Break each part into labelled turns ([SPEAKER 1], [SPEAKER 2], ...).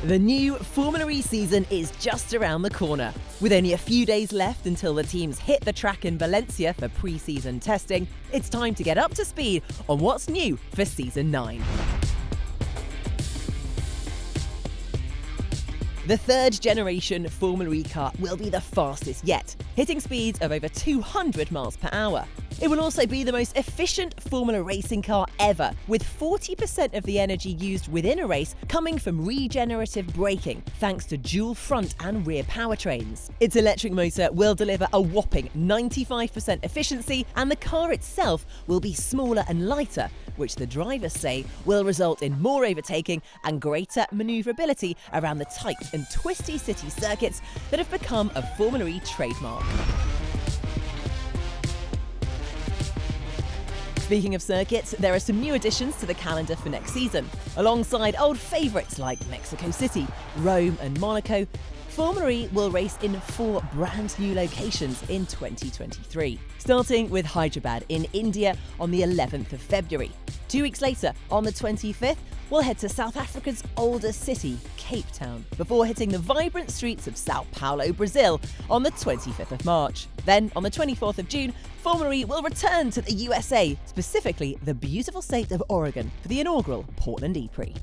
[SPEAKER 1] The new Formula E season is just around the corner. With only a few days left until the teams hit the track in Valencia for pre-season testing, it's time to get up to speed on what's new for Season 9. The third-generation Formula E car will be the fastest yet, hitting speeds of over 200 miles per hour. It will also be the most efficient Formula racing car ever, with 40% of the energy used within a race coming from regenerative braking, thanks to dual front and rear powertrains. Its electric motor will deliver a whopping 95% efficiency, and the car itself will be smaller and lighter, which the drivers say will result in more overtaking and greater manoeuvrability around the tight and twisty city circuits that have become a Formula E trademark. Speaking of circuits, there are some new additions to the calendar for next season. Alongside old favourites like Mexico City, Rome and Monaco, Formula E will race in 4 brand new locations in 2023, starting with Hyderabad in India on the 11th of February. 2 weeks later, on the 25th, we'll head to South Africa's oldest city, Cape Town, before hitting the vibrant streets of Sao Paulo, Brazil on the 25th of March. Then, on the 24th of June, Formula E will return to the USA, specifically the beautiful state of Oregon, for the inaugural Portland E-Prix.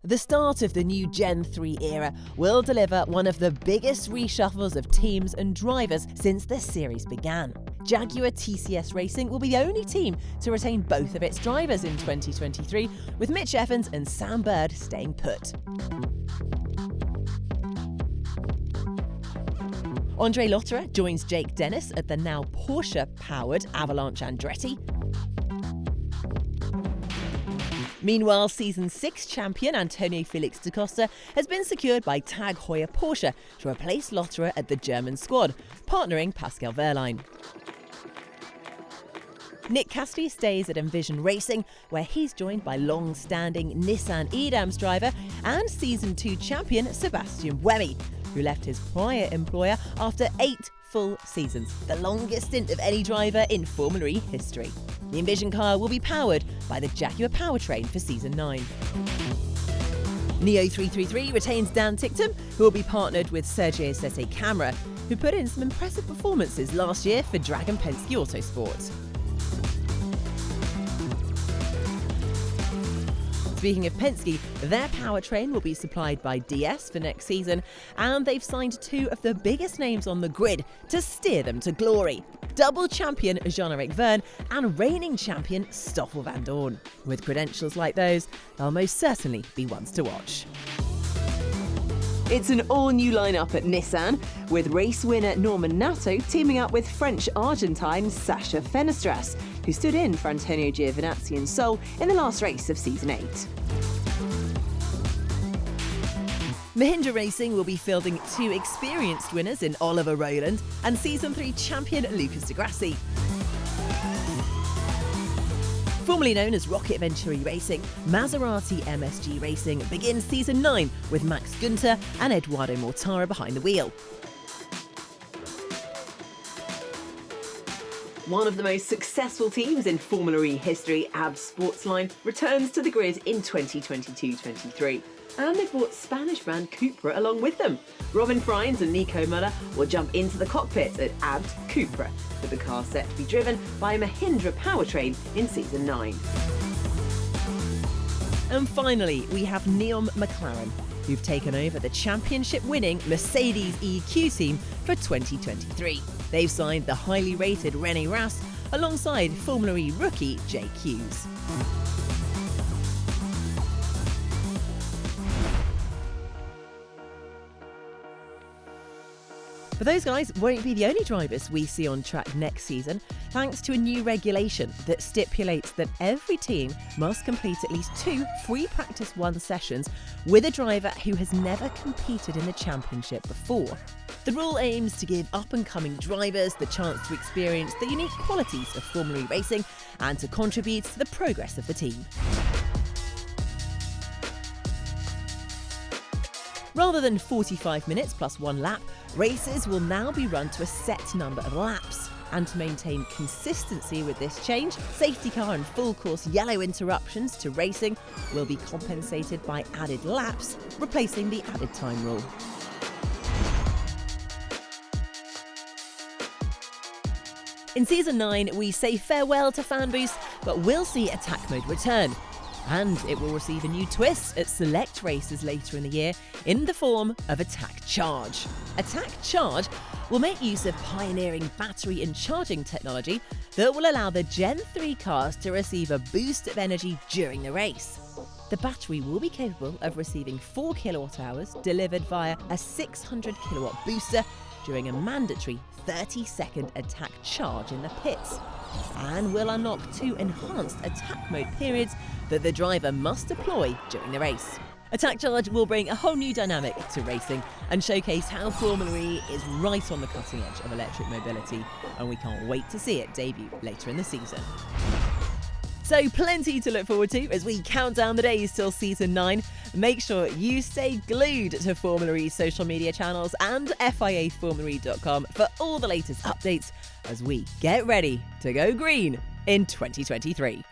[SPEAKER 1] The start of the new Gen 3 era will deliver one of the biggest reshuffles of teams and drivers since the series began. Jaguar TCS Racing will be the only team to retain both of its drivers in 2023, with Mitch Evans and Sam Bird staying put. Andre Lotterer joins Jake Dennis at the now Porsche-powered Avalanche Andretti. Meanwhile, Season 6 champion Antonio Felix da Costa has been secured by Tag Heuer Porsche to replace Lotterer at the German squad, partnering Pascal Wehrlein. Nick Cassidy stays at Envision Racing, where he's joined by long-standing Nissan Edams driver and Season 2 champion Sebastian Buemi, who left his prior employer after 8 full seasons, the longest stint of any driver in Formula E history. The Envision car will be powered by the Jaguar powertrain for Season 9. Neo 333 retains Dan Ticktum, who will be partnered with Sergio Sette Camara, who put in some impressive performances last year for Dragon Penske Autosport. Speaking of Penske, their powertrain will be supplied by DS for next season, and they've signed 2 of the biggest names on the grid to steer them to glory: double champion Jean-Eric Vergne and reigning champion Stoffel Vandoorne. With credentials like those, they'll most certainly be ones to watch. It's an all-new lineup at Nissan, with race winner Norman Nato teaming up with French-Argentine Sacha Fenestras, who stood in for Antonio Giovinazzi and Seoul in the last race of Season 8. Mahindra Racing will be fielding 2 experienced winners in Oliver Rowland and Season 3 champion Lucas Di Grassi. Formerly known as Rocket Venturi Racing, Maserati MSG Racing begins Season 9 with Max Günther and Eduardo Mortara behind the wheel. One of the most successful teams in Formula E history, AB Sportsline, returns to the grid in 2022-23. And they've brought Spanish brand Cupra along with them. Robin Freins and Nico Müller will jump into the cockpit at AB's Cupra, with the car set to be driven by a Mahindra powertrain in Season 9. And finally, we have Neom McLaren, who've taken over the championship-winning Mercedes EQ team for 2023. They've signed the highly rated René Rast alongside Formula E rookie Jake Hughes. But those guys won't be the only drivers we see on track next season, thanks to a new regulation that stipulates that every team must complete at least 2 free practice 1 sessions with a driver who has never competed in the championship before. The rule aims to give up-and-coming drivers the chance to experience the unique qualities of Formula E racing and to contribute to the progress of the team. Rather than 45 minutes plus 1 lap, races will now be run to a set number of laps. And to maintain consistency with this change, safety car and full course yellow interruptions to racing will be compensated by added laps, replacing the added time rule. In Season 9, we say farewell to Fan Boost, but we'll see Attack Mode return. And it will receive a new twist at select races later in the year in the form of Attack Charge. Attack Charge will make use of pioneering battery and charging technology that will allow the Gen 3 cars to receive a boost of energy during the race. The battery will be capable of receiving 4 kWh delivered via a 600 kW booster during a mandatory 30-second attack charge in the pits, and will unlock 2 enhanced attack mode periods that the driver must deploy during the race. Attack Charge will bring a whole new dynamic to racing and showcase how Formula E is right on the cutting edge of electric mobility, and we can't wait to see it debut later in the season. So plenty to look forward to as we count down the days till Season 9. Make sure you stay glued to Formula E's social media channels and FIAFormulaE.com for all the latest updates as we get ready to go green in 2023.